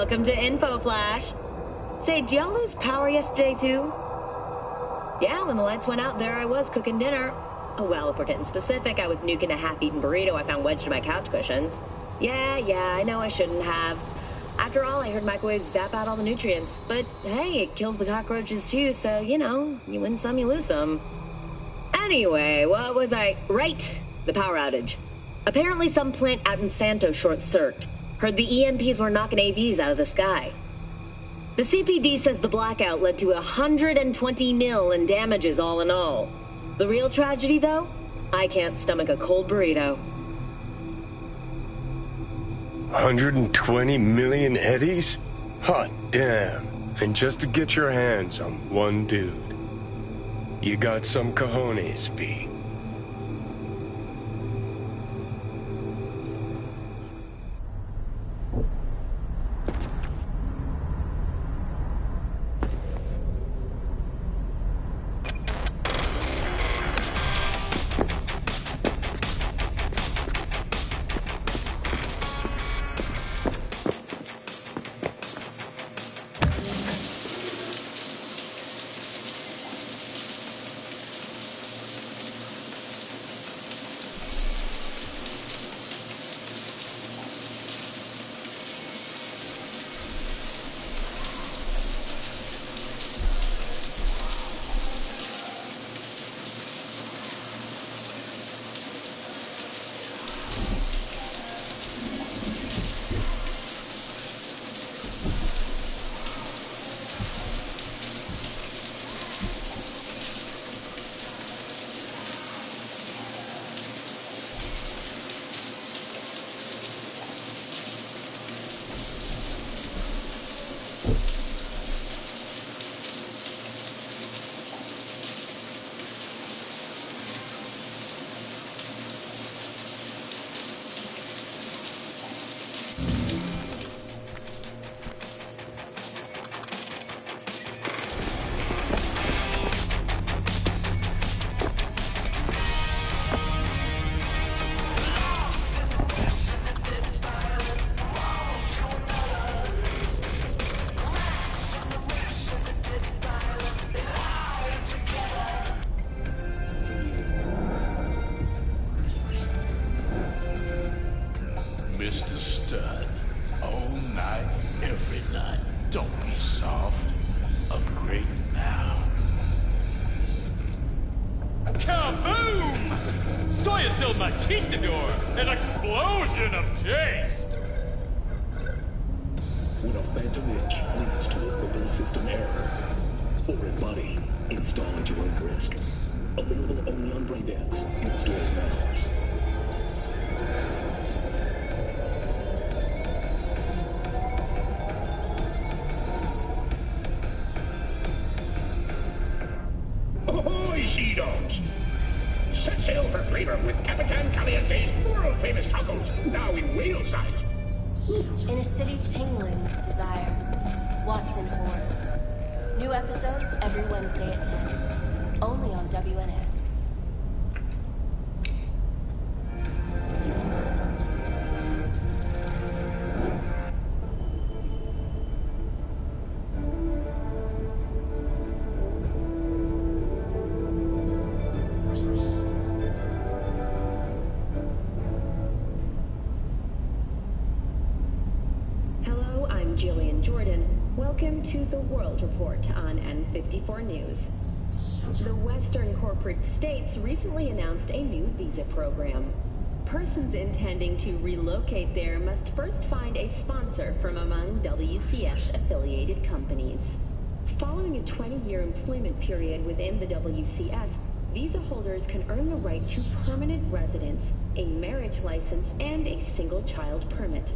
Welcome to Info Flash. Say, did y'all lose power yesterday too? Yeah, when the lights went out, there I was cooking dinner. Oh, well, if we're getting specific, I was nuking a half-eaten burrito I found wedged in my couch cushions. Yeah, I know I shouldn't have. After all, I heard microwaves zap out all the nutrients. But hey, it kills the cockroaches too, so, you know, you win some, you lose some. Anyway, what was I... Right, the power outage. Apparently some plant out in Santo short-circuited. Heard the EMPs were knocking AVs out of the sky. The CPD says the blackout led to 120 mil in damages all in all. The real tragedy, though? I can't stomach a cold burrito. 120 million eddies? Hot damn. And just to get your hands on one dude. You got some cojones, V. An explosion of taste! When a phantom itch leads to a open system error, or a body, install at your own risk. Available only on Braindance in stores now. Ahoy, sea dogs! Set sail for flavor with Capitan Caliente's world-famous tacos, now in whale size. In a city tingling with desire, Watson horror. New episodes every Wednesday at 10. Only on WNS. Welcome to the World Report on N54 News. The Western corporate states recently announced a new visa program. Persons intending to relocate there must first find a sponsor from among WCS affiliated companies. Following a 20-year employment period within the WCS, visa holders can earn the right to permanent residence, a marriage license, and a single-child permit.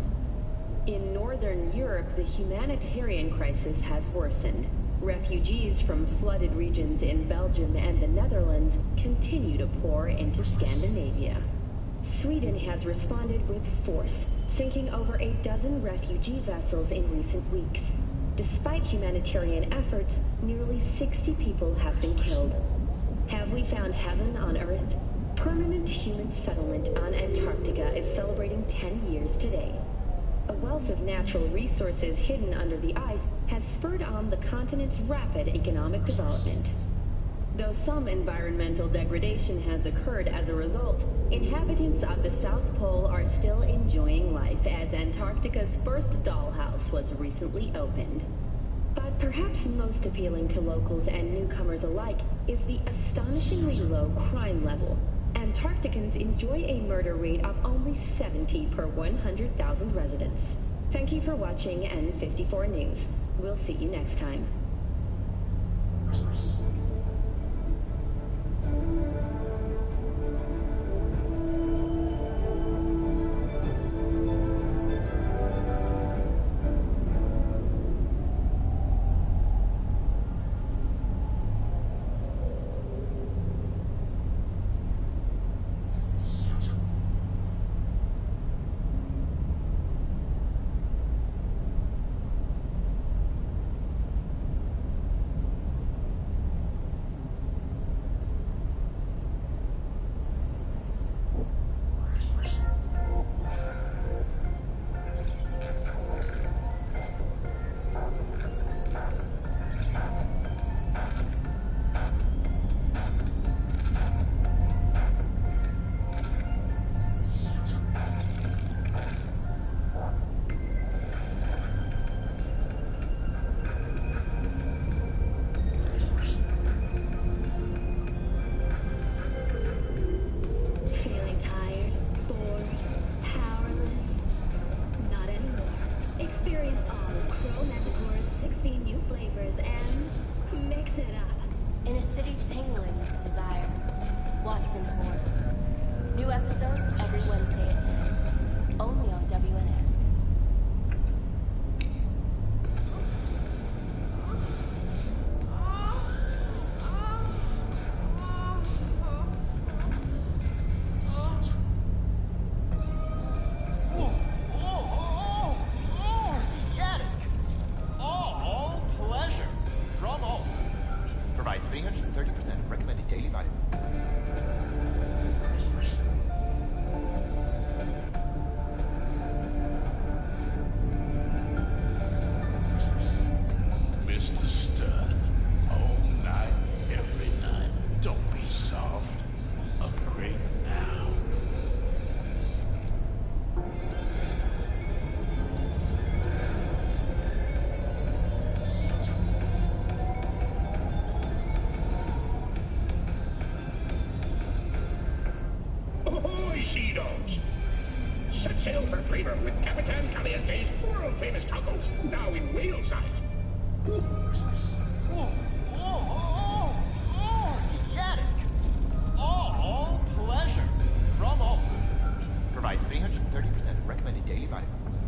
In Northern Europe, the humanitarian crisis has worsened. Refugees from flooded regions in Belgium and the Netherlands continue to pour into Scandinavia. Sweden has responded with force, sinking over a dozen refugee vessels in recent weeks. Despite humanitarian efforts, nearly 60 people have been killed. Have we found heaven on Earth? Permanent human settlement on Antarctica is celebrating 10 years today. a wealth of natural resources hidden under the ice has spurred on the continent's rapid economic development. Though some environmental degradation has occurred as a result, inhabitants of the South Pole are still enjoying life as Antarctica's first dollhouse was recently opened. But perhaps most appealing to locals and newcomers alike is the astonishingly low crime level. Antarcticans enjoy a murder rate of only 70 per 100,000 residents. Thank you for watching N54 News. We'll see you next time. Sail for flavor with Capitan Caliente's world-famous tacos, now in whale size. Organic. All pleasure. From all food. Provides 330% recommended daily vitamins.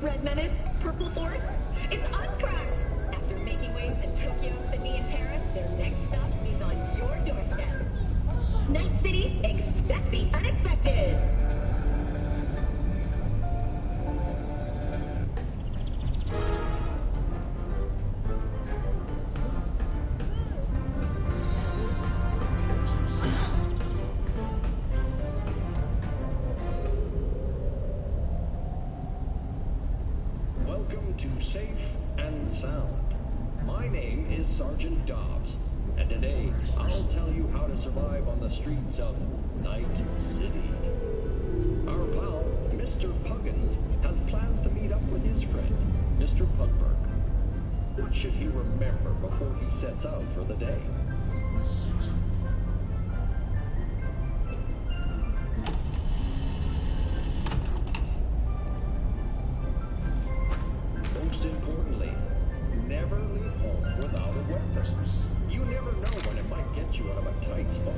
Red Menace, Purple Force, it's us cracks! After making waves in Tokyo, Sydney, and Paris, their next stop is on your doorstep. Night City, expect the unexpected! Welcome to Safe and Sound. My name is Sergeant Dobbs, and today I'll tell you how to survive on the streets of Night City. Our pal, Mr. Puggins, has plans to meet up with his friend, Mr. Pugberg. What should he remember before he sets out for the day? Most importantly, never leave home without a weapon. You never know when it might get you out of a tight spot.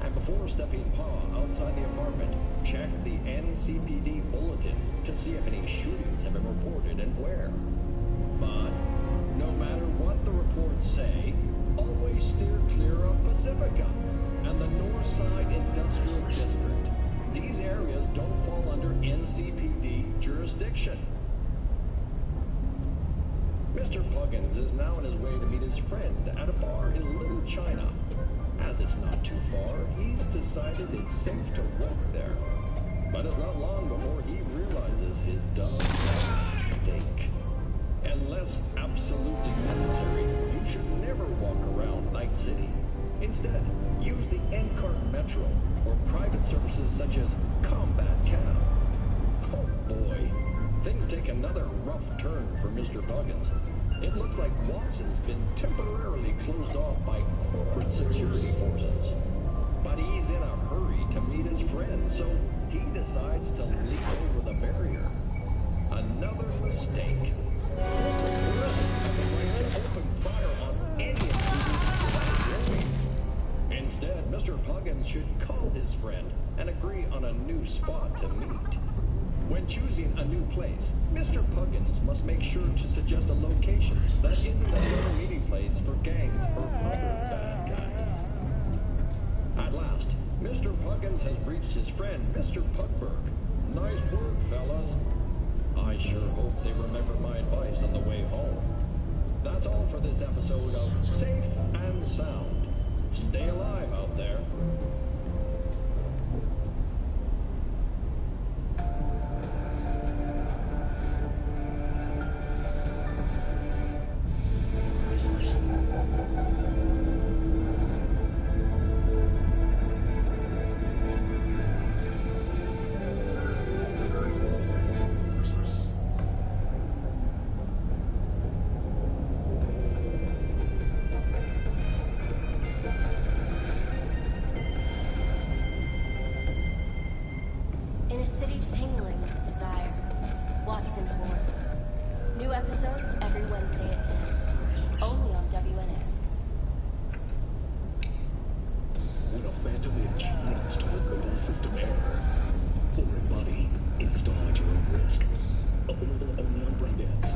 And before stepping paw outside the apartment, check the NCPD bulletin to see if any shootings have been reported and where. But no matter what the reports say, always steer clear of Pacifica. and the North Side Industrial District. These areas don't fall under NCPD jurisdiction. Mr. Puggins is now on his way to meet his friend at a bar in Little China. As it's not too far, he's decided it's safe to walk there. But it's not long before he realizes his dumb mistake. Unless absolutely necessary, you should never walk around Night City. Instead, use the NCART Metro or private services such as Combat Cab. Oh boy, things take another rough turn for Mr. Puggins. It looks like Watson's been temporarily closed off by corporate security forces. But he's in a hurry to meet his friend, so he decides to leap over the barrier. Another mistake. Open fire on any of these. Instead, Mr. Puggins should call his friend and agree on a new spot to meet. When choosing a new place, Mr. Puggins must make sure to suggest a location that isn't another meeting place for gangs or other bad guys. At last, Mr. Puggins has reached his friend, Mr. Pugberg. Nice work, fellas. I sure hope they remember my advice on the way home. That's all for this episode of Safe and Sound. Stay alive out there. In a city tingling with desire, Watson horror. New episodes every Wednesday at 10. Only on WNS. When a phantom itch leads to a fatal system error, foreign body, install at your own risk. Available only on Braindance.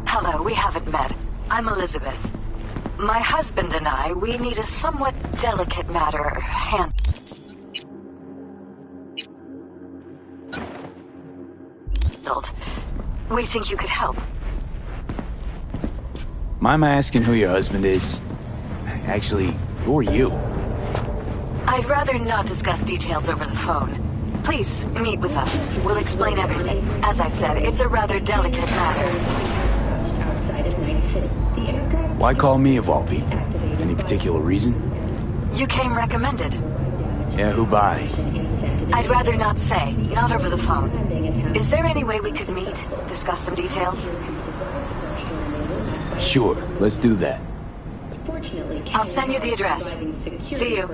Hello, we haven't met. I'm Elizabeth. My husband and I, we need a somewhat delicate matter handled. We think you could help. Mind my asking who your husband is? Actually, who are you? I'd rather not discuss details over the phone. Please, meet with us. We'll explain everything. As I said, it's a rather delicate matter. Why call me of all people? Any particular reason? You came recommended. Yeah, who by? I'd rather not say, not over the phone. Is there any way we could meet, discuss some details? Sure, let's do that. I'll send you the address. See you.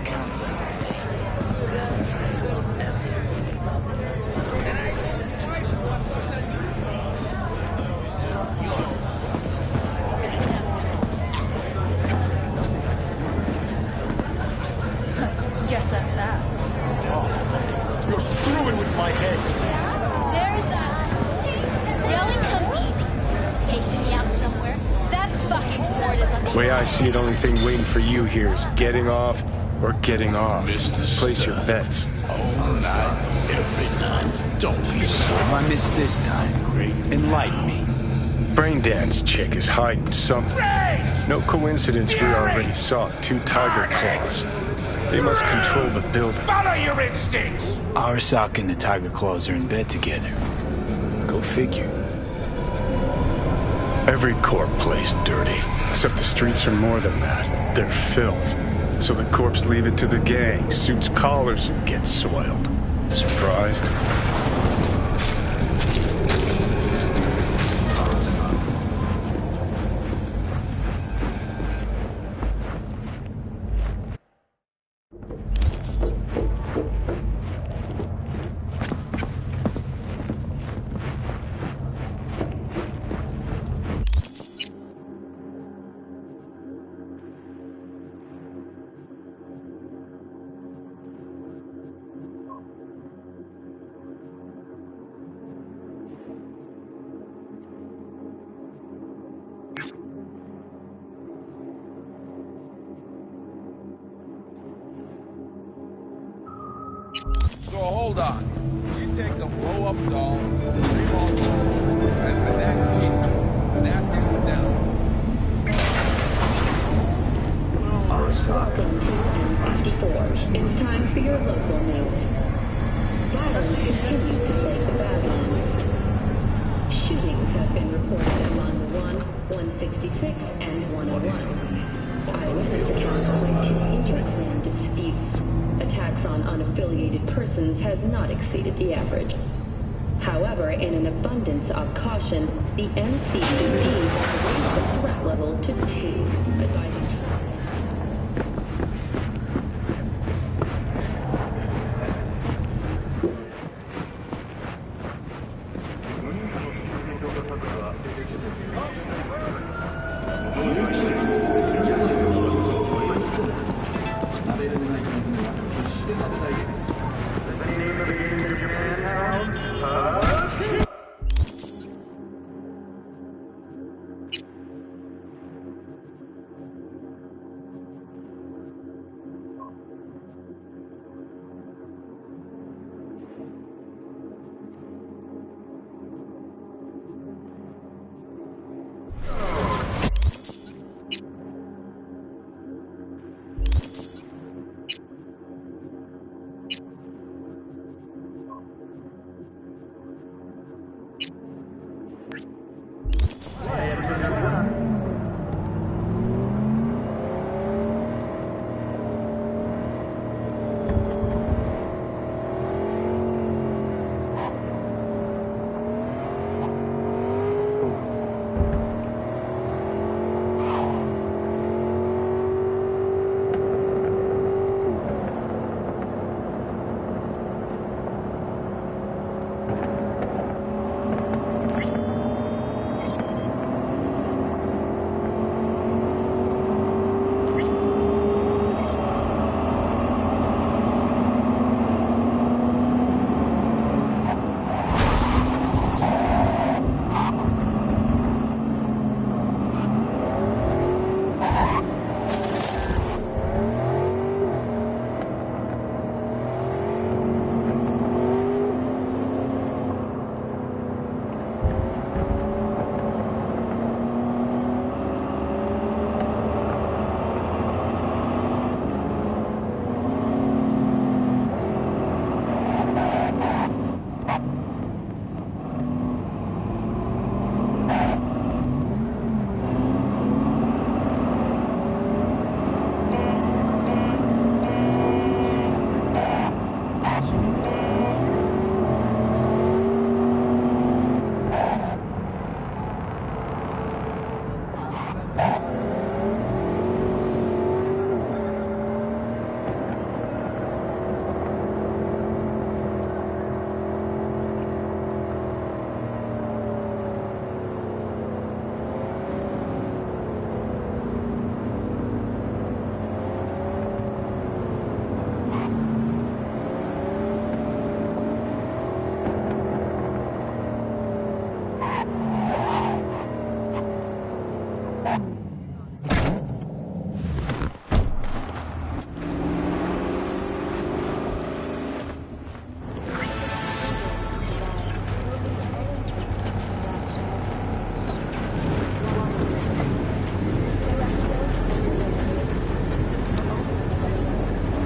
camps. Way I see it, only thing waiting for you here is getting off or getting off. Place your bets. All night, every night. Don't be So if I miss this time, enlighten me. Braindance chick is hiding something. No coincidence we already saw 2 tiger claws. They must control the building. Follow your instincts! Arasaka and the Tiger Claws are in bed together. Go figure. Every corp plays dirty, except the streets are more than that. They're filth. So the corps leave it to the gang, suits collars, and get soiled. Surprised? So hold on. You take the blow-up doll, revolve, and finesse it down. 106 and 101. Eyewitness accounts point to inter-clan disputes. Attacks on unaffiliated persons has not exceeded the average. However, in an abundance of caution, the NCPD has raised the threat level to 2, advising...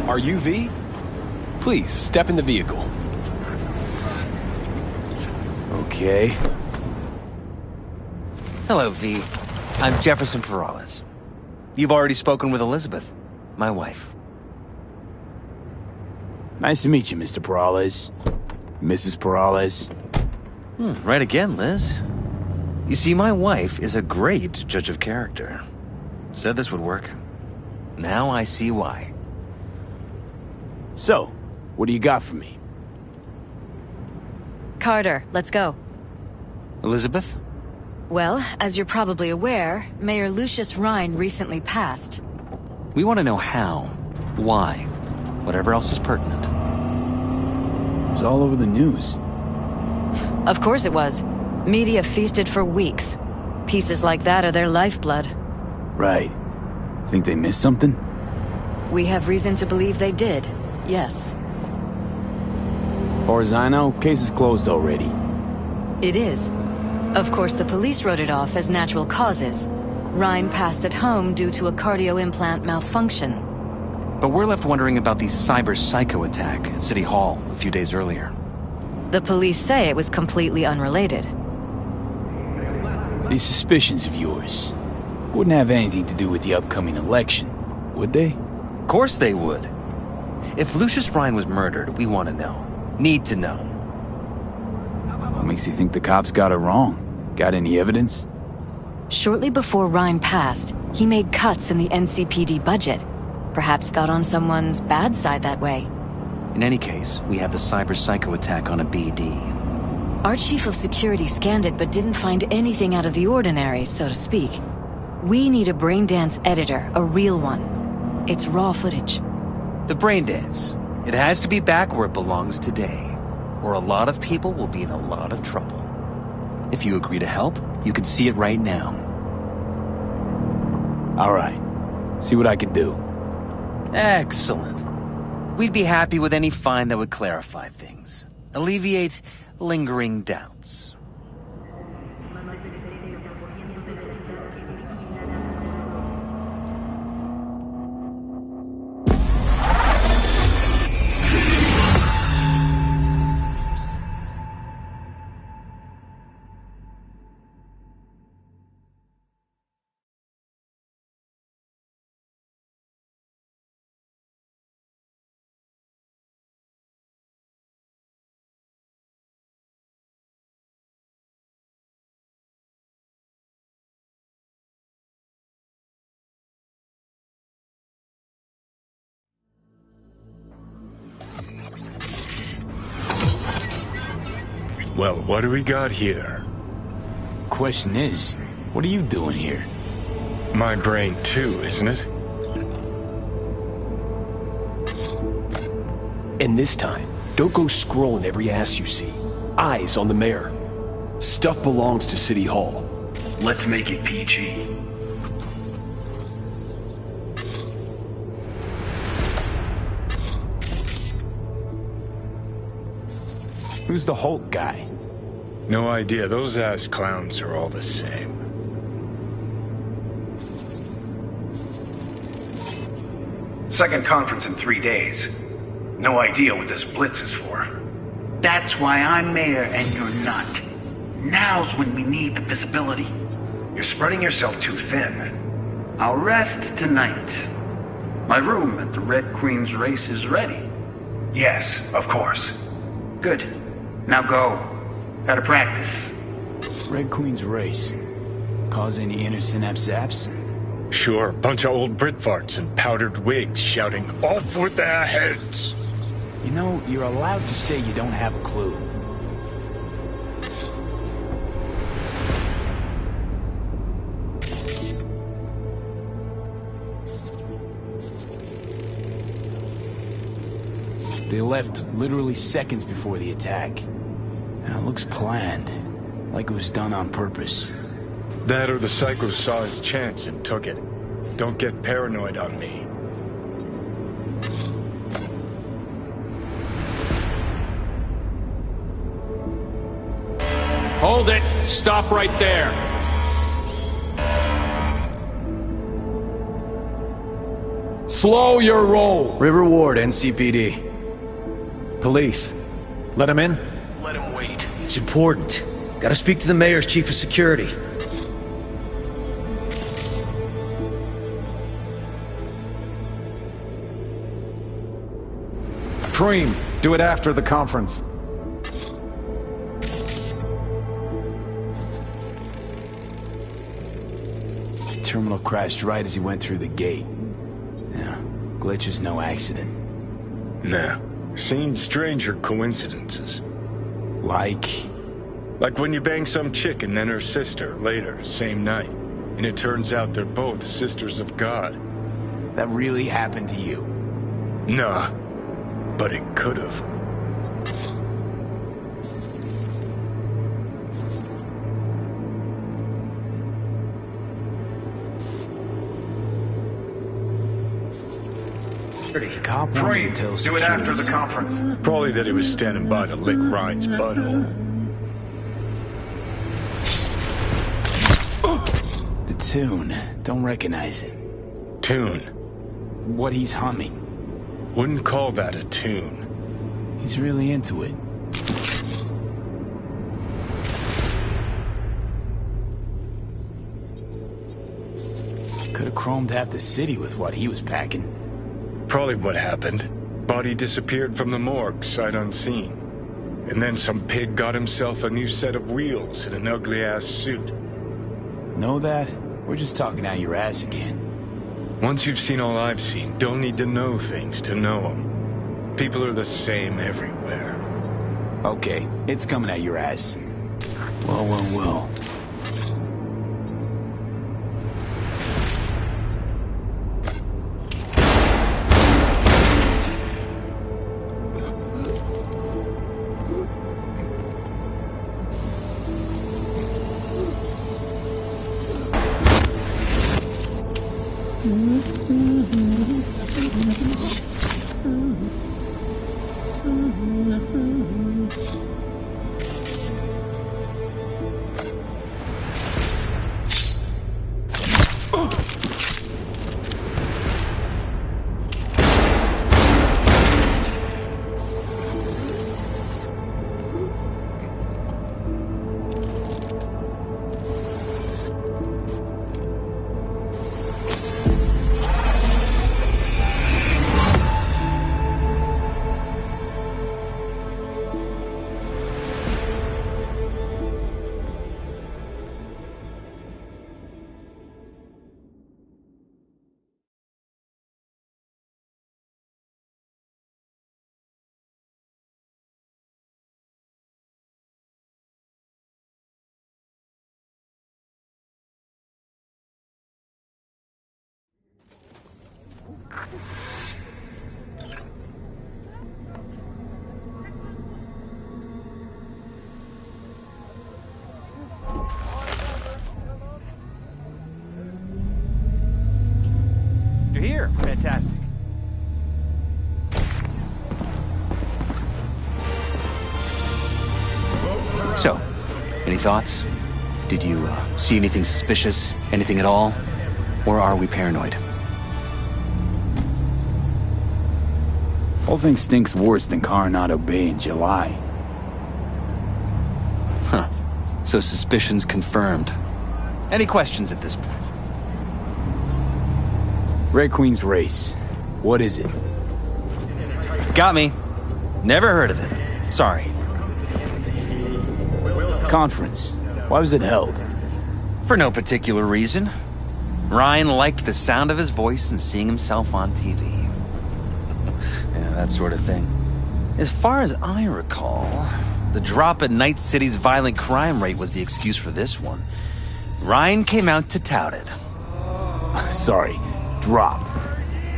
Are you V? Please, step in the vehicle. Okay. Hello, V. I'm Jefferson Perales. You've already spoken with Elizabeth, my wife. Nice to meet you, Mr. Perales. Mrs. Perales. Right again, Liz. You see, my wife is a great judge of character. Said this would work. Now I see why. So, what do you got for me? Carter, let's go. Elizabeth? Well, as you're probably aware, Mayor Lucius Rhine recently passed. We want to know how, why, whatever else is pertinent. It's all over the news. Of course it was. Media feasted for weeks. Pieces like that are their lifeblood. Right. Think they missed something? We have reason to believe they did, yes. As far as I know, case is closed already. It is. Of course, the police wrote it off as natural causes. Rhine passed at home due to a cardio implant malfunction. But we're left wondering about the cyber psycho attack at City Hall a few days earlier. The police say it was completely unrelated. These suspicions of yours, Wouldn't have anything to do with the upcoming election, would they? Of course they would. If Lucius Ryan was murdered, we want to know. Need to know. What makes you think the cops got it wrong? Got any evidence? Shortly before Ryan passed, he made cuts in the NCPD budget. Perhaps got on someone's bad side that way. In any case, we have the cyber psycho attack on a BD. Our chief of security scanned it but didn't find anything out of the ordinary, so to speak. We need a braindance editor, a real one. It's raw footage. The braindance. It has to be back where it belongs today, or a lot of people will be in a lot of trouble. If you agree to help, you can see it right now. All right. See what I can do. Excellent. We'd be happy with any find that would clarify things. Alleviate lingering doubts. Well, what do we got here? Question is, what are you doing here? My brain too, isn't it? And this time, don't go scrolling every ass you see. Eyes on the mayor. Stuff belongs to City Hall. Let's make it PG. Who's the Hulk guy? No idea. Those ass clowns are all the same. Second conference in 3 days. No idea what this blitz is for. That's why I'm mayor and you're not. Now's when we need the visibility. You're spreading yourself too thin. I'll rest tonight. My room at the Red Queen's race is ready. Yes, of course. Good. Now go. Gotta practice. Red Queen's race. Cause any inner synapse zaps? Sure, bunch of old Brit farts in powdered wigs shouting, "Off with their heads!" You know, you're allowed to say you don't have a clue. They left literally seconds before the attack. Now, it looks planned, like it was done on purpose. That or the Psycho saw his chance and took it. Don't get paranoid on me. Hold it! Stop right there! Slow your roll! River Ward, NCPD. Police. Let him in? Let him wait. It's important. Gotta speak to the mayor's chief of security. Preem, do it after the conference. Terminal crashed right as he went through the gate. Yeah, glitch was no accident. Nah. Seen stranger coincidences. Like when you bang some chick and then her sister later, same night. And it turns out they're both sisters of God. That really happened to you? Nah, but it could have. Cop wanted to tell do it after the conference. Probably that he was standing by to lick Ryan's butthole. The tune. Don't recognize it. Tune? What he's humming. Wouldn't call that a tune. He's really into it. Could have chromed half the city with what he was packing. Probably what happened. Body disappeared from the morgue, sight unseen. And then some pig got himself a new set of wheels and an ugly-ass suit. Know that? We're just talking out your ass again. Once you've seen all I've seen, don't need to know things to know them. People are the same everywhere. Okay, it's coming out your ass. Well. You're here. Fantastic. So, any thoughts? Did you see anything suspicious? Anything at all? Or are we paranoid? Whole thing stinks worse than Coronado Bay in July. Huh. So suspicions confirmed. Any questions at this point? Red Queen's race. What is it? Got me. Never heard of it. Sorry. Conference. Why was it held? For no particular reason. Ryan liked the sound of his voice and seeing himself on TV. Yeah, that sort of thing. As far as I recall, the drop in Night City's violent crime rate was the excuse for this one. Ryan came out to tout it. Sorry, drop.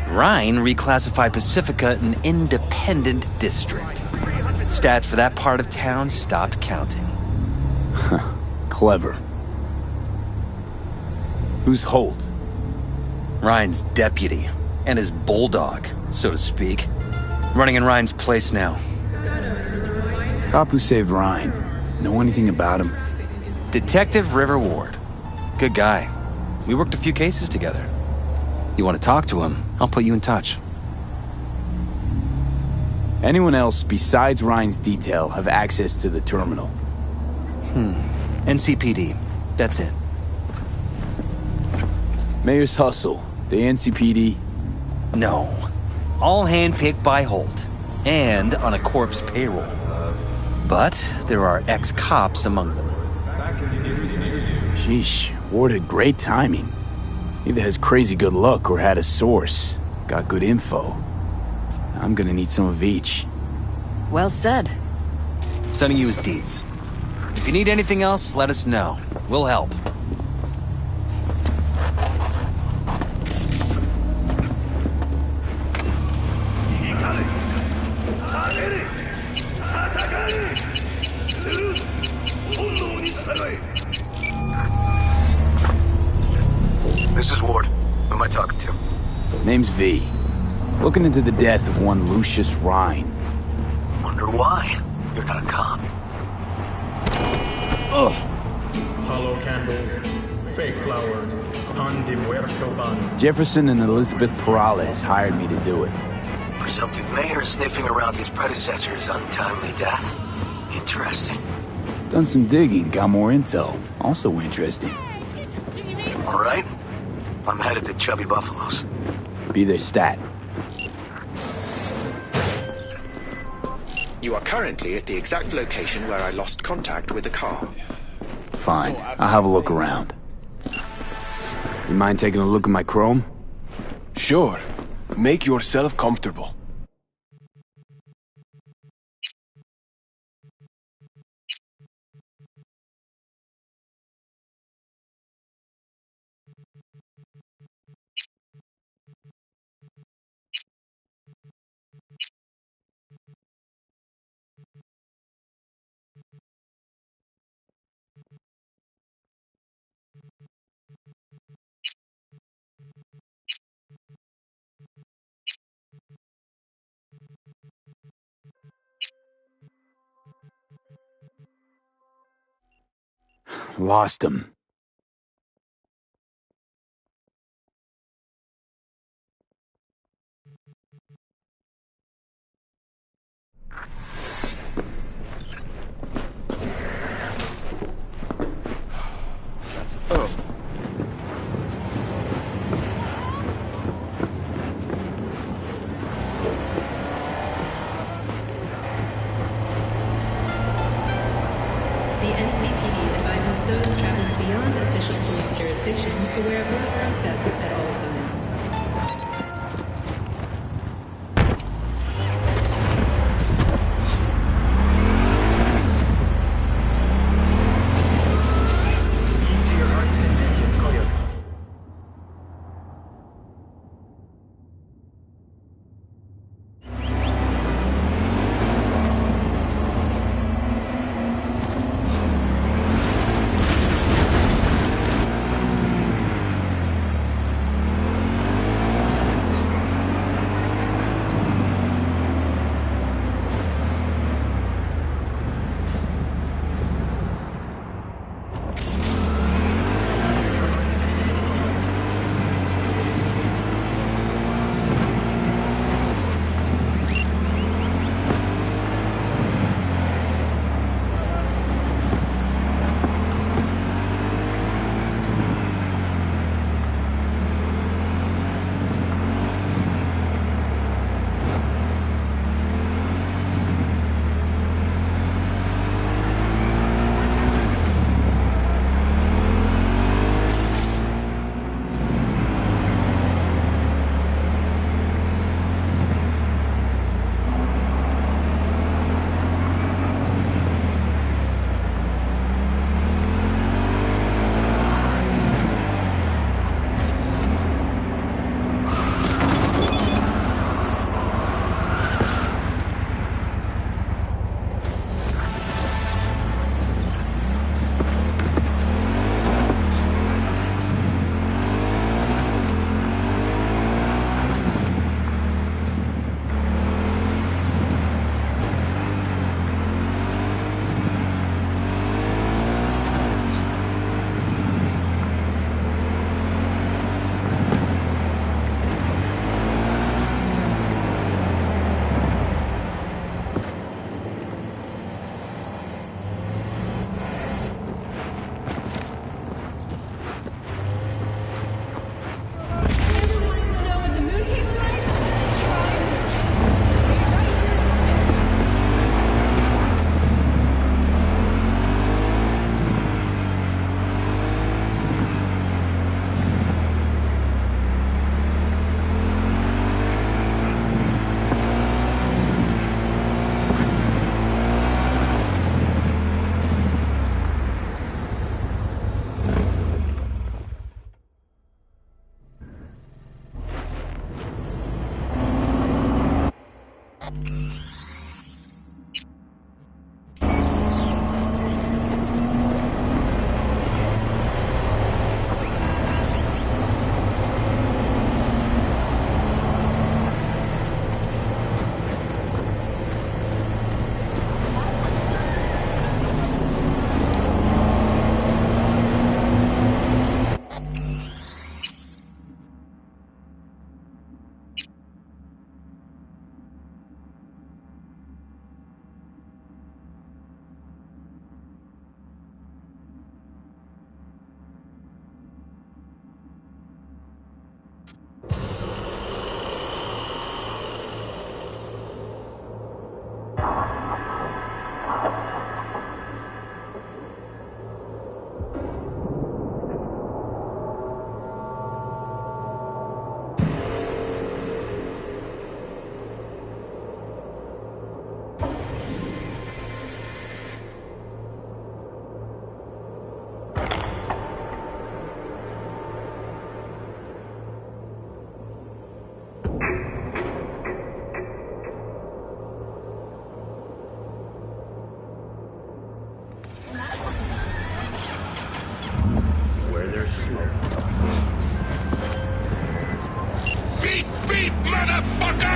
Ryan reclassified Pacifica an independent district. Stats for that part of town stopped counting. Clever. Who's Holt? Ryan's deputy, and his bulldog, so to speak. Running in Ryan's place now. Cop who saved Ryan. Know anything about him? Detective River Ward. Good guy. We worked a few cases together. You want to talk to him, I'll put you in touch. Anyone else besides Ryan's detail have access to the terminal? NCPD. That's it. Mayor's Hustle. The NCPD? No. All handpicked by Holt. And on a corpse payroll. But there are ex-cops among them. Sheesh. Ward had great timing. Either has crazy good luck or had a source. Got good info. I'm gonna need some of each. Well said. Sending you his deeds. If you need anything else, let us know. We'll help. This is Ward. Who am I talking to? Name's V. Looking into the death of one Lucius Rhine. Wonder why? You're not a cop. Ugh. Hollow candles, fake flowers, pan de muerto ban. Jefferson and Elizabeth Perales hired me to do it. Presumptive mayor sniffing around his predecessor's untimely death. Interesting. Done some digging, got more intel. Also interesting. All right. I'm headed to Chubby Buffalo's. Be there, stat. You are currently at the exact location where I lost contact with the car. Fine. I'll have a look around. You mind taking a look at my chrome? Sure. Make yourself comfortable. Lost him. The NCPD advises those traveling beyond official police jurisdiction to wear bulletproof vests at all times. To your heart's content in Koyoko.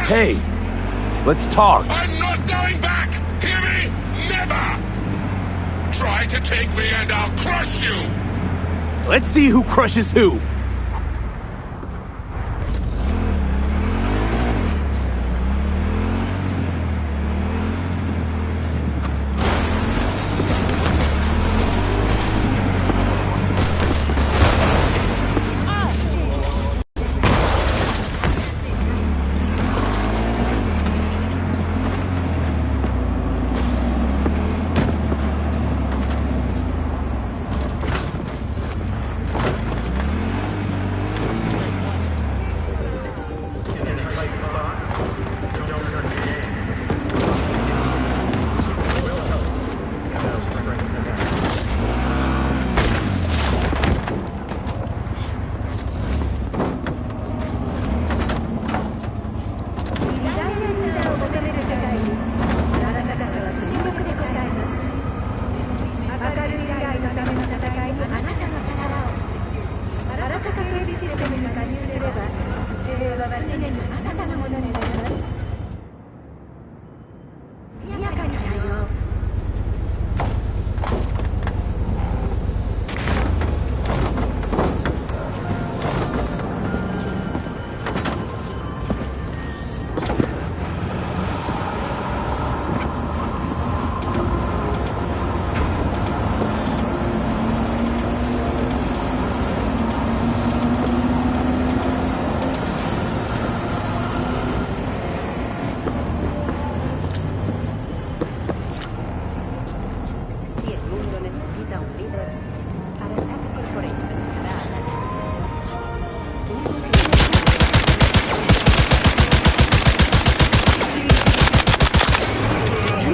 Hey, let's talk. I'm not going back! Hear me? Never! Try to take me and I'll crush you! Let's see who crushes who.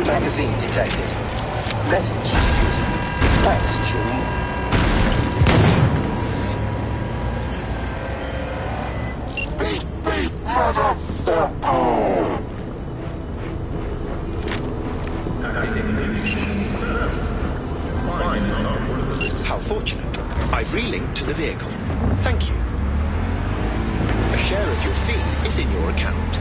Magazine detected. Message to user. Thanks, Chewie. How fortunate. I've relinked to the vehicle. Thank you. A share of your fee is in your account.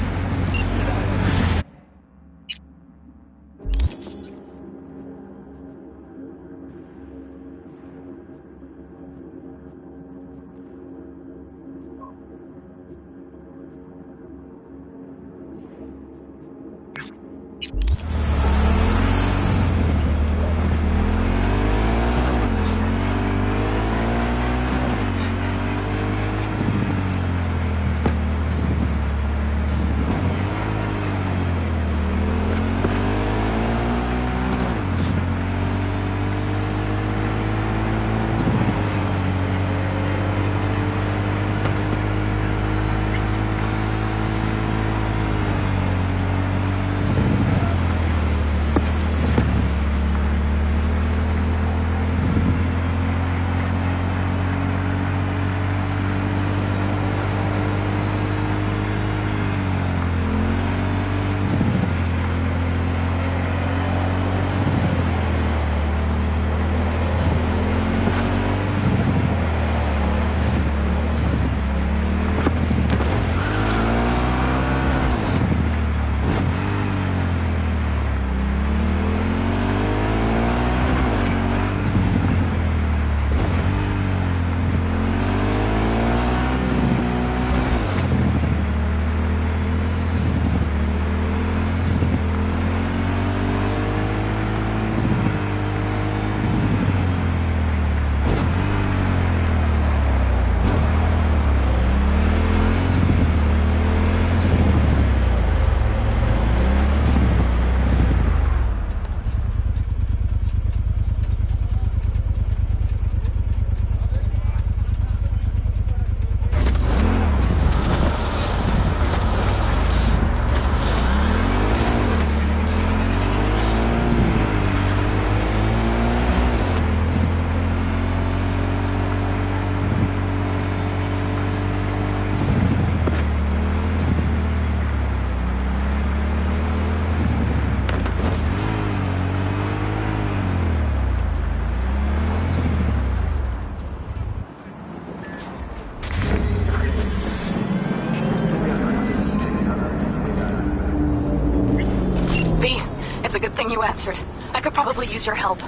you answered. I could probably use your help.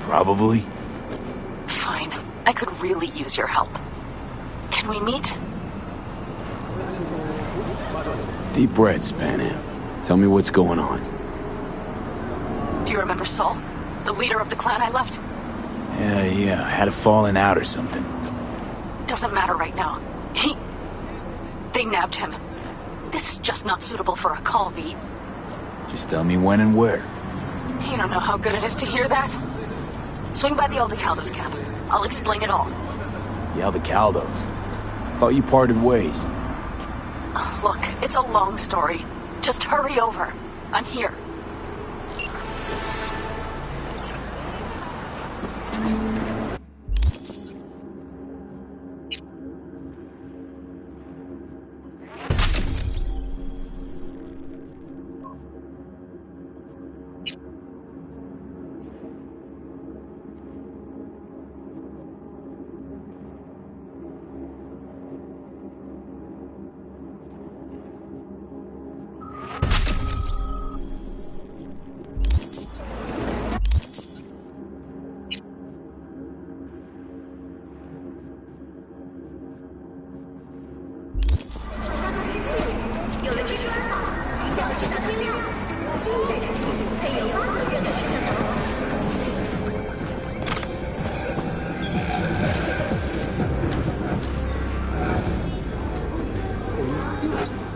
Probably? Fine. I could really use your help. Can we meet? Deep breaths, Panam. Tell me what's going on. Do you remember Saul? The leader of the clan I left? Yeah, had a falling out or something. Doesn't matter right now. They nabbed him. This is just not suitable for a call, V. Just tell me when and where. You don't know how good it is to hear that. Swing by the Aldecaldos camp. I'll explain it all. The Aldecaldos? Thought you parted ways. Look, it's a long story. Just hurry over. I'm here.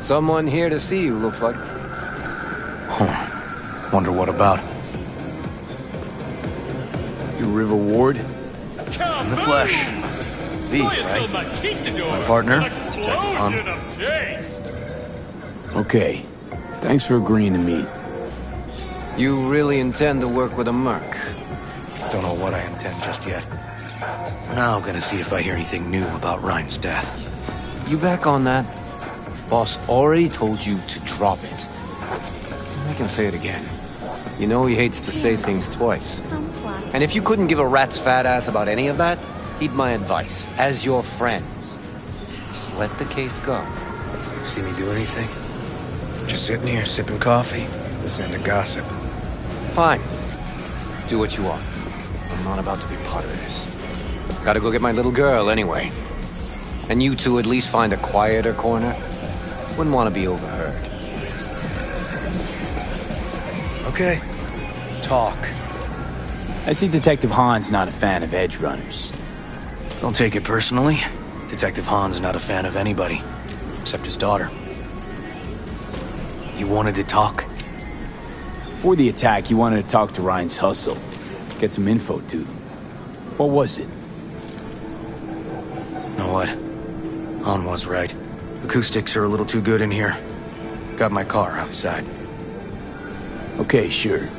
Someone here to see you, looks like. Wonder what about. You River Ward? In the flesh. V, right? My partner, Detective Hunt. Okay. Thanks for agreeing to meet. You really intend to work with a merc? Don't know what I intend just yet. Now I'm gonna see if I hear anything new about Ryan's death. You back on that? Boss already told you to drop it. I can say it again. You know he hates to say things twice. And if you couldn't give a rat's fat ass about any of that, heed my advice, as your friend. Just let the case go. See me do anything? Just sitting here, sipping coffee, listening to gossip. Fine. Do what you want. I'm not about to be part of this. Gotta go get my little girl anyway. And you two at least find a quieter corner. Wouldn't want to be overheard. Okay. Talk. I see Detective Hahn's not a fan of edge runners. Don't take it personally. Detective Hahn's not a fan of anybody, except his daughter. You wanted to talk? Before the attack, you wanted to talk to Ryan's hustle. Get some info to them. What was it? Know what? Hahn was right. Acoustics are a little too good in here. Got my car outside. Okay, sure.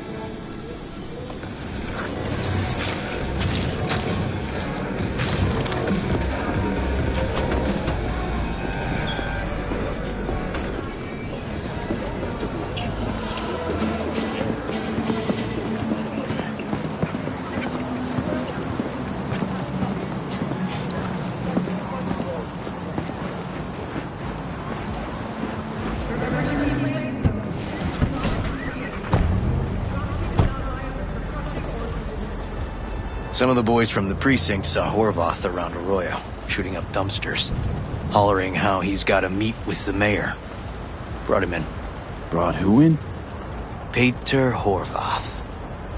Some of the boys from the precinct saw Horvath around Arroyo, shooting up dumpsters, hollering how he's got to meet with the mayor. Brought him in. Brought who in? Peter Horvath.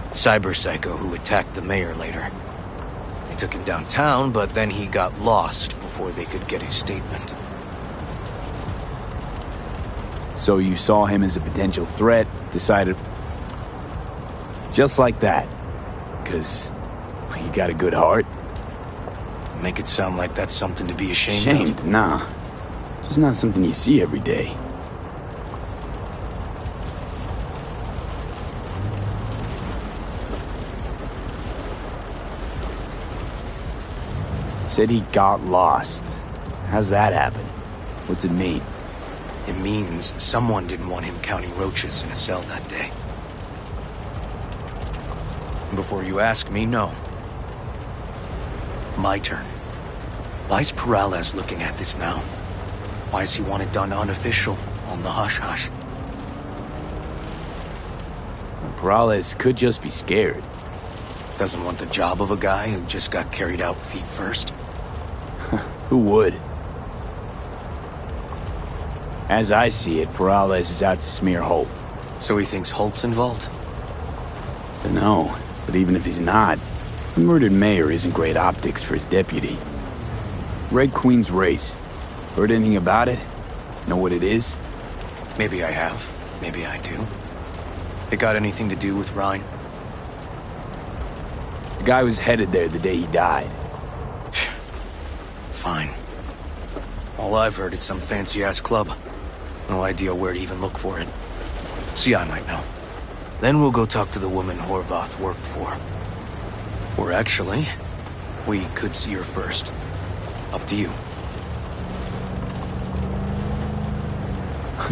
Cyber psycho who attacked the mayor later. They took him downtown, but then he got lost before they could get his statement. So you saw him as a potential threat, decided... Just like that. 'Cause... you got a good heart? Make it sound like that's something to be ashamed of. Nah. Just not something you see every day. Said he got lost. How's that happen? What's it mean? It means someone didn't want him counting roaches in a cell that day. Before you ask me, no. My turn. Why's Peralez looking at this now? Why does he want it done unofficial, on the hush-hush? Peralez could just be scared. Doesn't want the job of a guy who just got carried out feet first. Who would? As I see it, Peralez is out to smear Holt. So he thinks Holt's involved? Dunno, but even if he's not, the murdered mayor isn't great optics for his deputy. Red Queen's race. Heard anything about it? Know what it is? Maybe I have. Maybe I do. It got anything to do with Ryan? The guy was headed there the day he died. Fine. All I've heard is some fancy-ass club. No idea where to even look for it. CI might know. Then we'll go talk to the woman Horvath worked for. Or actually, we could see her first. Up to you.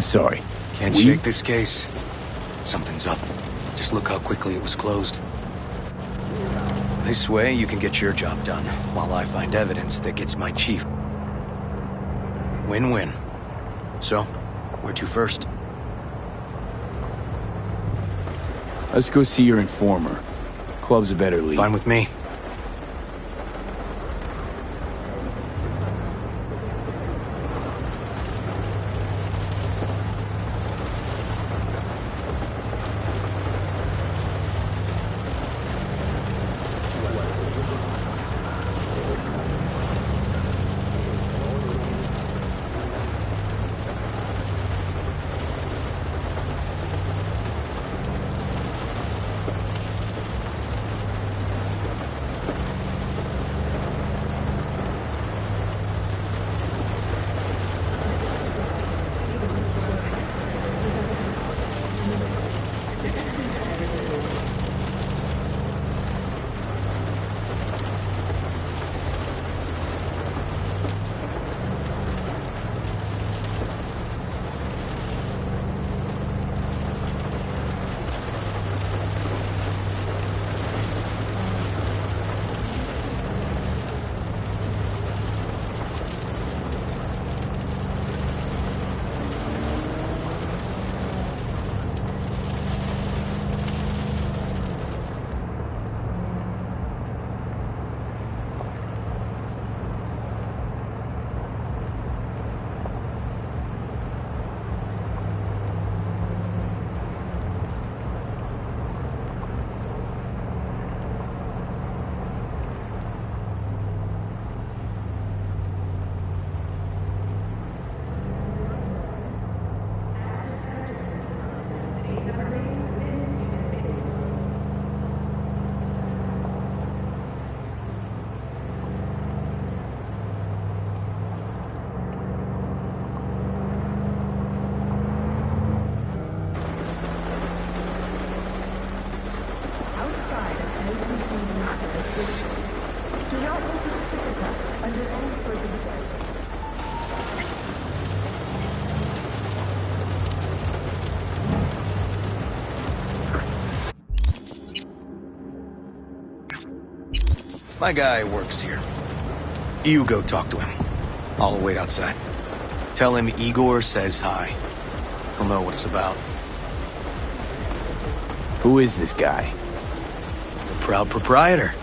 Sorry. Can't shake this case. Something's up. Just look how quickly it was closed. This way, you can get your job done, while I find evidence that gets my chief. Win-win. So, where to first? Let's go see your informer. Club's a better lead. Fine with me. My guy works here. You go talk to him. I'll wait outside. Tell him Igor says hi. He'll know what it's about. Who is this guy? The proud proprietor.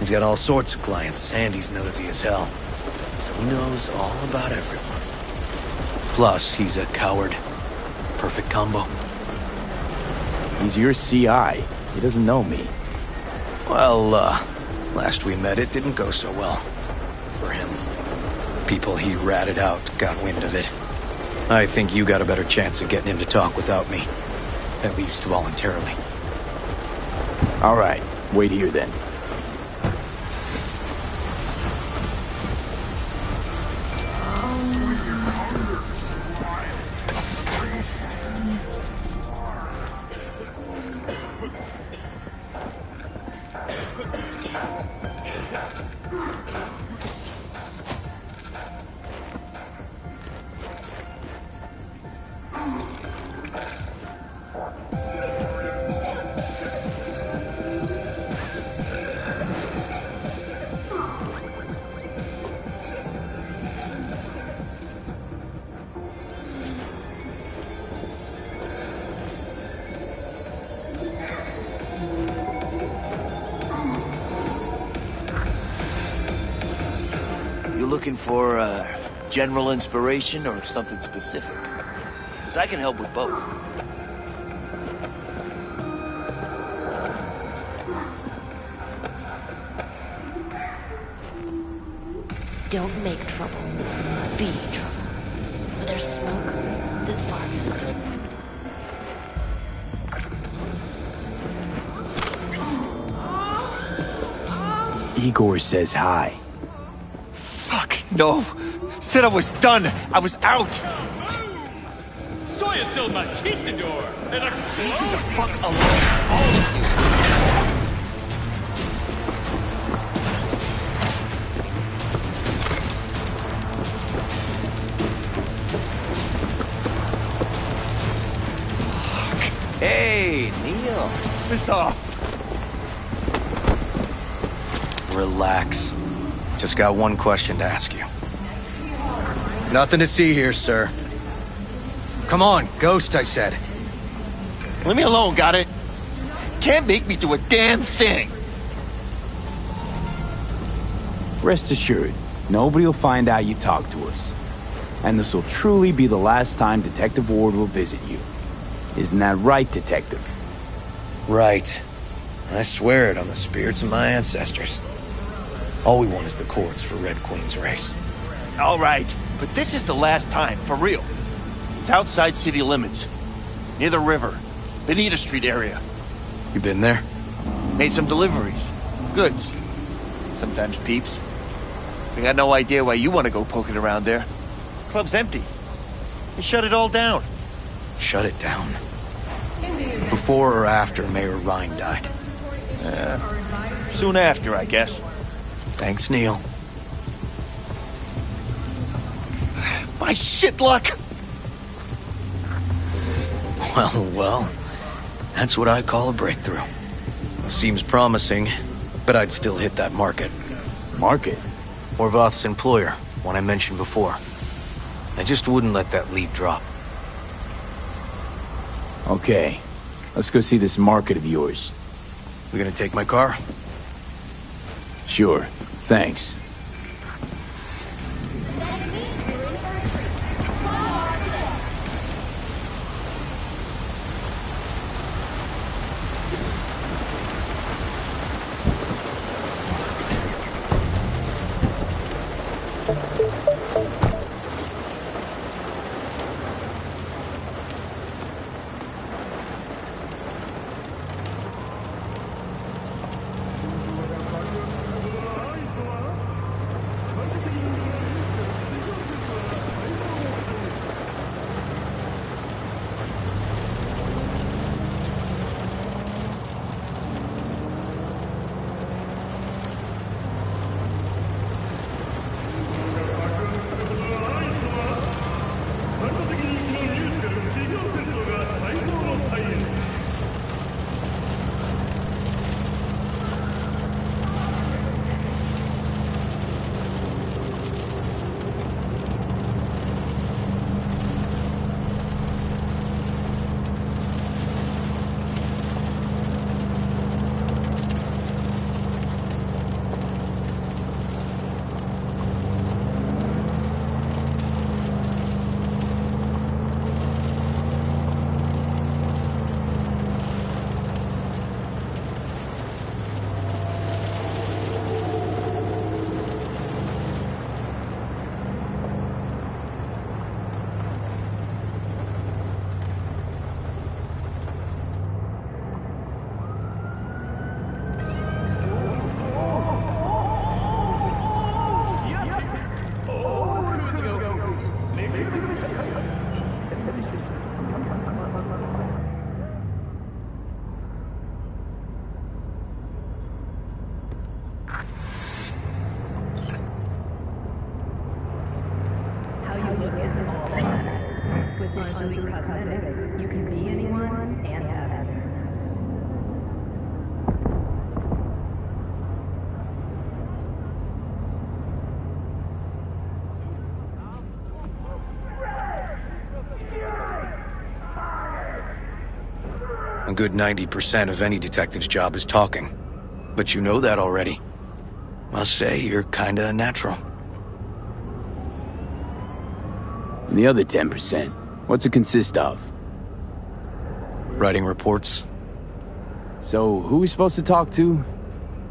He's got all sorts of clients, and he's nosy as hell. So he knows all about everyone. Plus, he's a coward. Perfect combo. He's your CI. He doesn't know me. Well, last we met, it didn't go so well. For him. People he ratted out got wind of it. I think you got a better chance of getting him to talk without me. At least voluntarily. All right. Wait here, then. looking for general inspiration or something specific? Because I can help with both. Don't make trouble. Be trouble. Where there's smoke, there's fire. Igor says hi. Fuck, no. Said I was done. I was out. Soy es el machistador. And Leave the fuck alone, all of you. Hey, Neil. This off. Relax. Just got one question to ask you. Nothing to see here, sir. Come on, Ghost, I said. Leave me alone, got it? Can't make me do a damn thing. Rest assured, nobody will find out you talked to us. And this will truly be the last time Detective Ward will visit you. Isn't that right, Detective? Right. I swear it on the spirits of my ancestors. All we want is the courts for Red Queen's race. All right, but this is the last time, for real. It's outside city limits. Near the river. Benita Street area. You been there? Made some deliveries. Goods. Sometimes peeps. We got no idea why you want to go poking around there. Club's empty. They shut it all down. Shut it down? Before or after Mayor Ryan died? Soon after, I guess. Thanks, Neil. My shit luck! Well, that's what I call a breakthrough. Seems promising, but I'd still hit that market. Market? Horvath's employer, one I mentioned before. I just wouldn't let that lead drop. Okay, let's go see this market of yours. We gonna take my car? Sure, thanks. A good 90% of any detective's job is talking. But you know that already. Must say, you're kinda a natural. And the other 10%, what's it consist of? Writing reports. So, who are we supposed to talk to?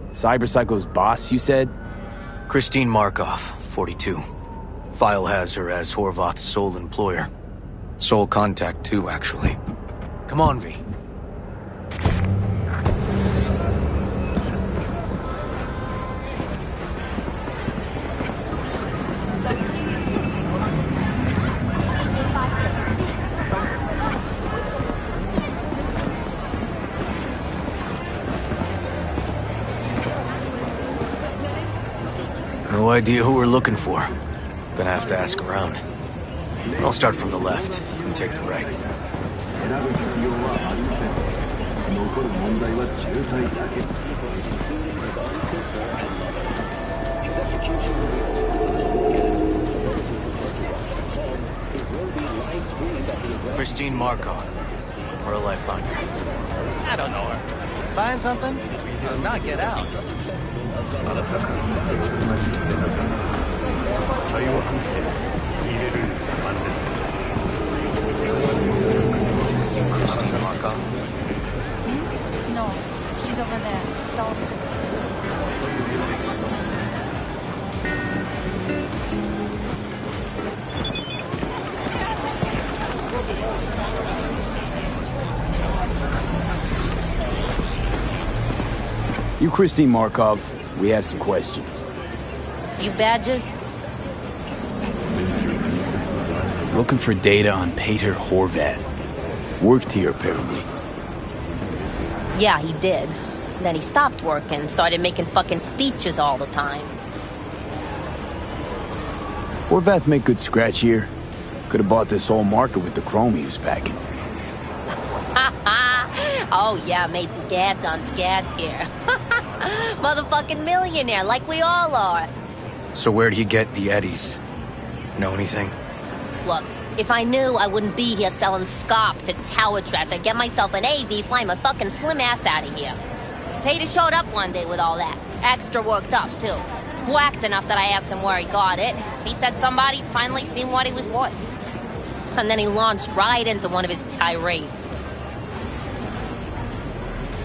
Cyberpsycho's boss, you said? Christine Markov, 42. File has her as Horvath's sole employer. Sole contact, too, actually. Come on, V. No idea who we're looking for. Gonna have to ask around. I'll start from the left and take the right. Christine Markov. Where'll I find her? I don't know her. Find something? Do not get out. Christine Markov? No, she's over there. Stop. You Christine Markov, we have some questions. You badges? Looking for data on Peter Horvath. Worked here, apparently. Yeah, he did. Then he stopped working and started making fucking speeches all the time. Horvath make good scratch here. Could have bought this whole market with the chrome he was packing. Oh yeah, made scads on scads here. Motherfucking millionaire, like we all are. So where'd he get the eddies? Know anything? Look, if I knew, I wouldn't be here selling scop to tower trash. I'd get myself an AV, fly my fucking slim ass out of here. Peter showed up one day with all that. Extra worked up, too. Whacked enough that I asked him where he got it. He said somebody finally seen what he was worth. And then he launched right into one of his tirades.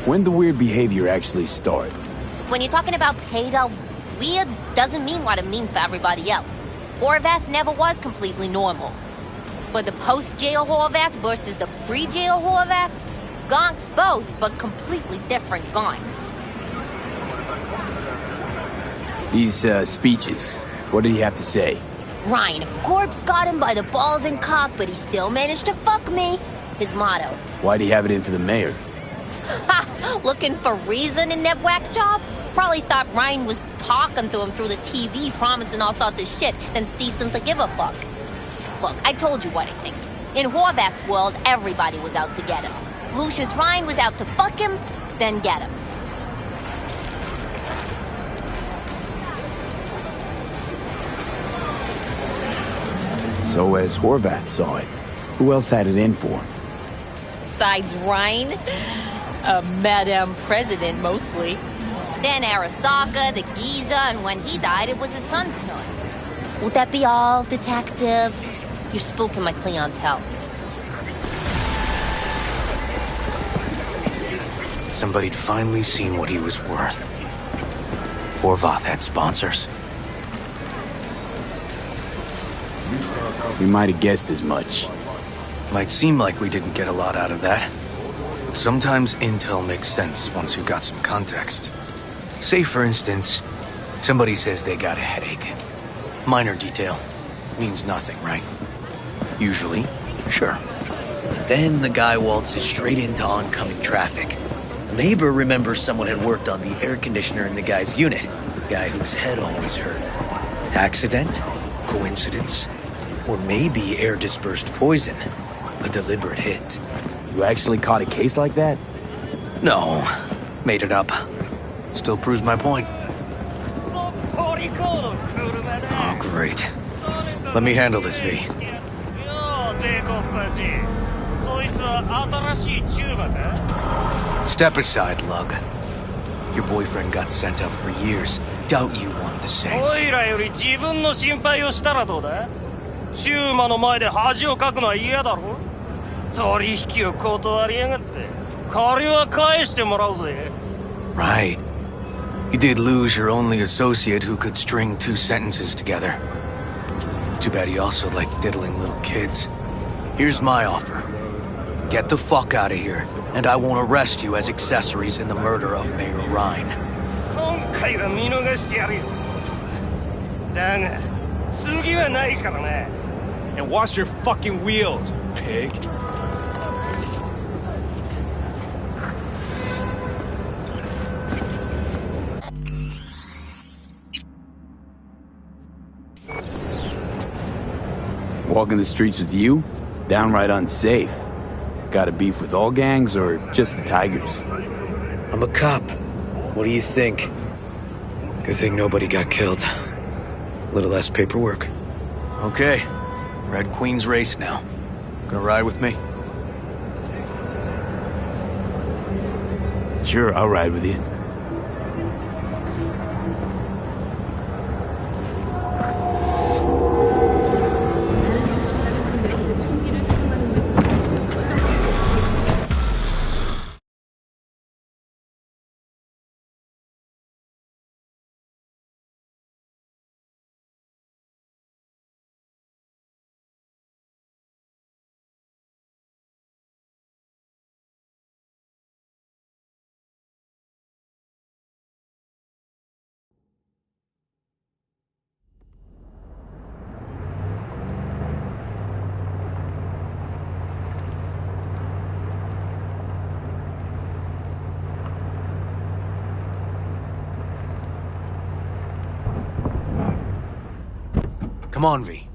When the weird behavior actually start? When you're talking about Peter, weird doesn't mean what it means for everybody else. Horvath never was completely normal. But the post-jail Horvath versus the pre-jail Horvath, gonks both, but completely different gonks. These, speeches, what did he have to say? Ryan, corpse got him by the balls and cock, but he still managed to fuck me. His motto. Why'd he have it in for the mayor? Ha! Looking for reason in that whack job? Probably thought Ryan was talking to him through the TV, promising all sorts of shit, then ceasing to give a fuck. Look, I told you what I think. In Horvath's world, everybody was out to get him. Lucius Ryan was out to fuck him, then get him. So as Horvath saw it, who else had it in for him? Besides Ryan, a Madame President mostly. Then Arasaka, the Giza, and when he died, it was his son's turn. Would that be all, detectives? You're spooking my clientele. Somebody'd finally seen what he was worth. Horvath had sponsors. We might have guessed as much. Might seem like we didn't get a lot out of that. Sometimes intel makes sense once you've got some context. Say, for instance, somebody says they got a headache. Minor detail. Means nothing, right? Usually, sure. But then the guy waltzes straight into oncoming traffic. A neighbor remembers someone had worked on the air conditioner in the guy's unit. The guy whose head always hurt. Accident? Coincidence? Or maybe air-dispersed poison. A deliberate hit. You actually caught a case like that? No. Made it up. Still proves my point. Oh, great. Let me handle this, V. Step aside, lug. Your boyfriend got sent up for years. Doubt you want the same. シューマの前で恥をかくのは嫌だろ。取引を断りやがって。借りは返してもらうぜ。Right. You did lose your only associate who could string 2 sentences together. Too bad he also liked diddling little kids. Here's my offer. Get the fuck out of here, and I won't arrest you as accessories in the murder of Mayor Ryan. 今回は見逃してやるよ。だが、次はないからな。And wash your fucking wheels, pig. Walking the streets with you? Downright unsafe. Got a beef with all gangs or just the Tigers? I'm a cop. What do you think? Good thing nobody got killed. Little less paperwork. Okay. Red Queen's race now. Gonna ride with me? Sure, I'll ride with you. Come on, V.